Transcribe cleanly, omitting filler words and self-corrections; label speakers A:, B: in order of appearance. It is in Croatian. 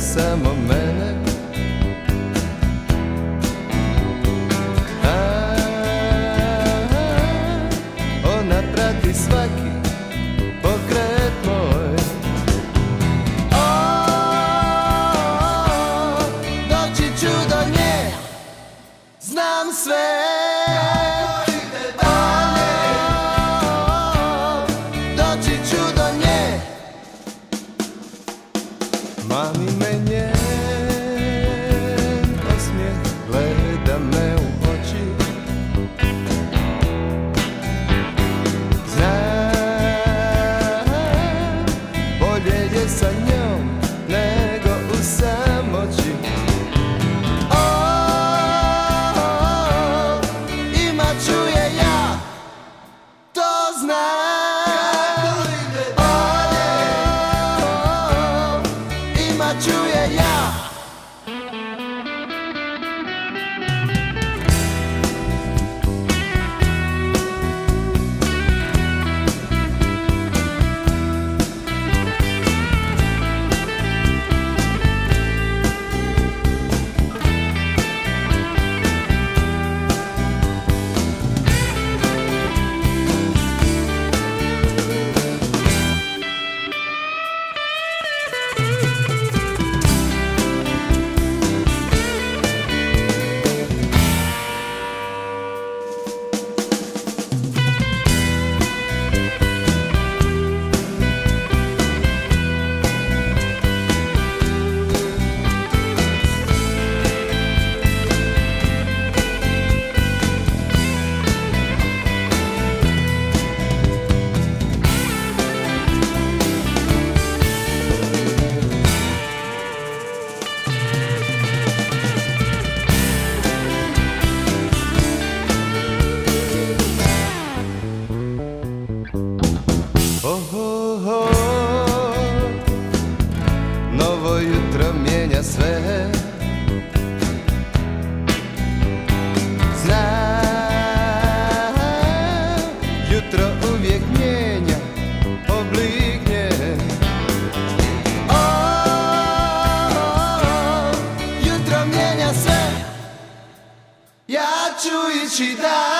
A: samo mene. Ona prati svaki pokret moj. Doći ću do nje, znam sve. Doći ću do nje. Mami me njen osmijeh gleda me u oči. Znam, bolje je sa njom nego u samoći. Imat ću je ja, to znam. Čuje ja. Novo jutro mijenja sve. Znam, jutro uvijek mijenja oblik nje. Jutro mijenja sve. Ja ću ići dalje.